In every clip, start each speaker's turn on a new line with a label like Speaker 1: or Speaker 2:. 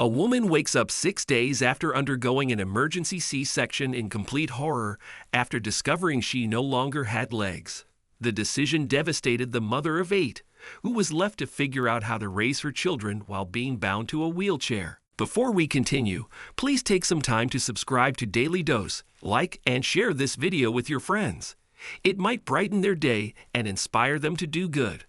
Speaker 1: A woman wakes up 6 days after undergoing an emergency C-section in complete horror after discovering she no longer had legs. The decision devastated the mother of 8, who was left to figure out how to raise her children while being bound to a wheelchair. Before we continue, please take some time to subscribe to Dailydose, like and share this video with your friends. It might brighten their day and inspire them to do good.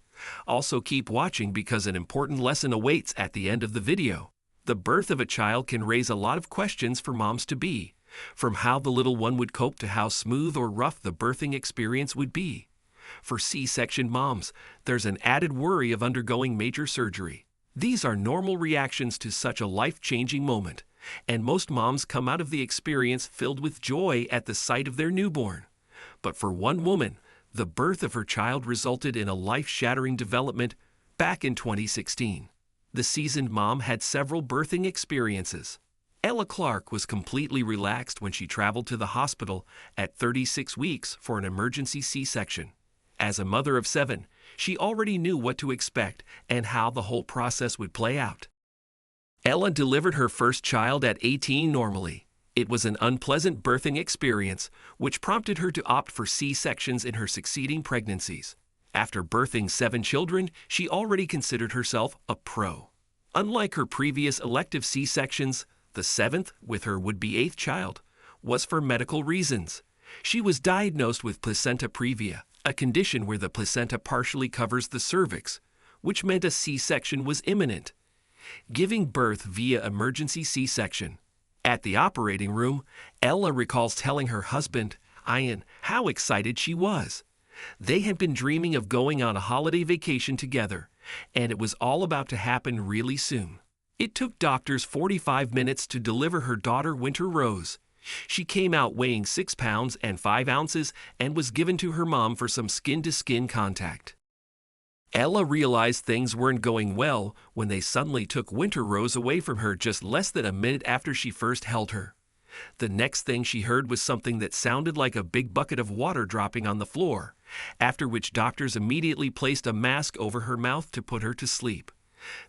Speaker 1: Also keep watching because an important lesson awaits at the end of the video. The birth of a child can raise a lot of questions for moms-to-be, from how the little one would cope to how smooth or rough the birthing experience would be. For C-section moms, there's an added worry of undergoing major surgery. These are normal reactions to such a life-changing moment, and most moms come out of the experience filled with joy at the sight of their newborn. But for one woman, the birth of her child resulted in a life-shattering development back in 2016. The seasoned mom had several birthing experiences. Ella Clark was completely relaxed when she traveled to the hospital at 36 weeks for an emergency C-section. As a mother of 7, she already knew what to expect and how the whole process would play out. Ella delivered her first child at 18 normally. It was an unpleasant birthing experience, which prompted her to opt for C-sections in her succeeding pregnancies. After birthing 7 children, she already considered herself a pro. Unlike her previous elective C-sections, the 7th, with her would-be 8th child, was for medical reasons. She was diagnosed with placenta previa, a condition where the placenta partially covers the cervix, which meant a C-section was imminent. Giving birth via emergency C-section. At the operating room, Ella recalls telling her husband, Ian, how excited she was. They had been dreaming of going on a holiday vacation together, and it was all about to happen really soon. It took doctors 45 minutes to deliver her daughter Winter Rose. She came out weighing 6 pounds and 5 ounces and was given to her mom for some skin-to-skin contact. Ella realized things weren't going well when they suddenly took Winter Rose away from her just less than a minute after she first held her. The next thing she heard was something that sounded like a big bucket of water dropping on the floor, after which doctors immediately placed a mask over her mouth to put her to sleep.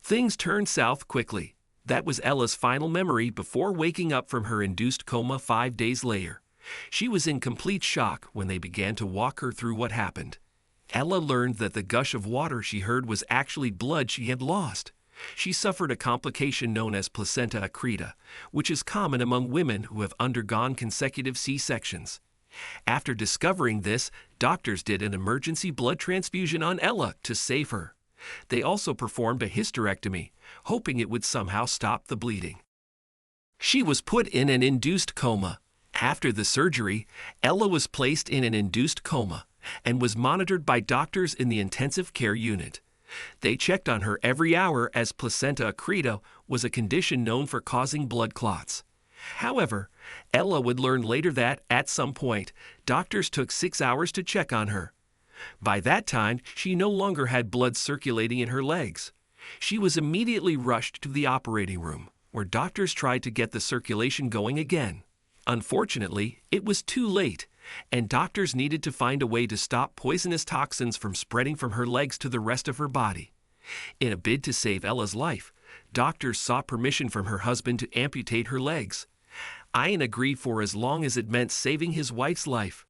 Speaker 1: Things turned south quickly. That was Ella's final memory before waking up from her induced coma 5 days later. She was in complete shock when they began to walk her through what happened. Ella learned that the gush of water she heard was actually blood she had lost. She suffered a complication known as placenta accreta, which is common among women who have undergone consecutive C-sections. After discovering this, doctors did an emergency blood transfusion on Ella to save her. They also performed a hysterectomy, hoping it would somehow stop the bleeding. She was put in an induced coma. After the surgery, Ella was placed in an induced coma and was monitored by doctors in the intensive care unit. They checked on her every hour as placenta accreta was a condition known for causing blood clots. However, Ella would learn later that, at some point, doctors took 6 hours to check on her. By that time, she no longer had blood circulating in her legs. She was immediately rushed to the operating room, where doctors tried to get the circulation going again. Unfortunately, it was too late, and doctors needed to find a way to stop poisonous toxins from spreading from her legs to the rest of her body. In a bid to save Ella's life, doctors sought permission from her husband to amputate her legs. Ian agreed for as long as it meant saving his wife's life.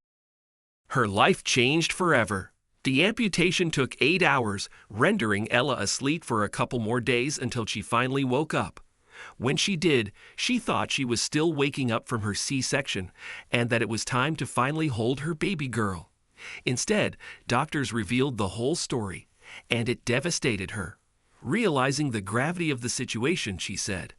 Speaker 1: Her life changed forever. The amputation took 8 hours, rendering Ella asleep for a couple more days until she finally woke up. When she did, she thought she was still waking up from her C-section and that it was time to finally hold her baby girl. Instead, doctors revealed the whole story, and it devastated her. Realizing the gravity of the situation, she said,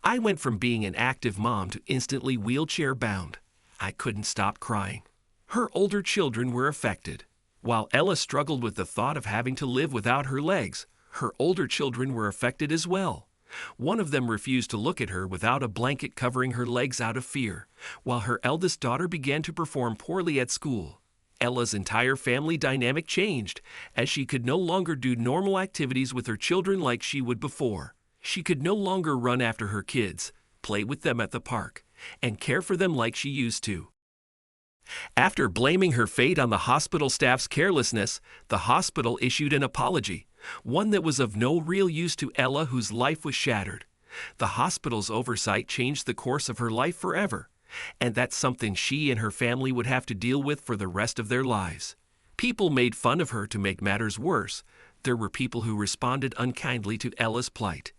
Speaker 1: I went from being an active mom to instantly wheelchair-bound. I couldn't stop crying. Her older children were affected. While Ella struggled with the thought of having to live without her legs, her older children were affected as well. One of them refused to look at her without a blanket covering her legs out of fear, while her eldest daughter began to perform poorly at school. Ella's entire family dynamic changed, as she could no longer do normal activities with her children like she would before. She could no longer run after her kids, play with them at the park, and care for them like she used to. After blaming her fate on the hospital staff's carelessness, the hospital issued an apology, one that was of no real use to Ella, whose life was shattered. The hospital's oversight changed the course of her life forever, and that's something she and her family would have to deal with for the rest of their lives. People made fun of her to make matters worse. There were people who responded unkindly to Ella's plight.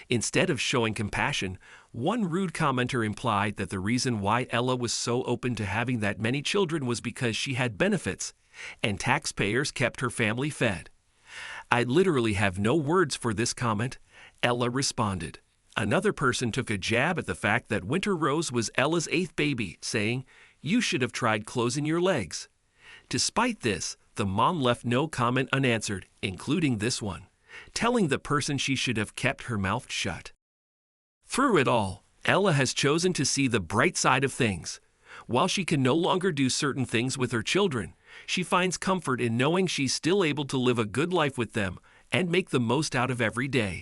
Speaker 1: Instead of showing compassion, one rude commenter implied that the reason why Ella was so open to having that many children was because she had benefits, and taxpayers kept her family fed. "I literally have no words for this comment," Ella responded. Another person took a jab at the fact that Winter Rose was Ella's 8th baby, saying, "You should have tried closing your legs." Despite this, the mom left no comment unanswered, including this one, telling the person she should have kept her mouth shut. Through it all, Ella has chosen to see the bright side of things. While she can no longer do certain things with her children, she finds comfort in knowing she's still able to live a good life with them and make the most out of every day.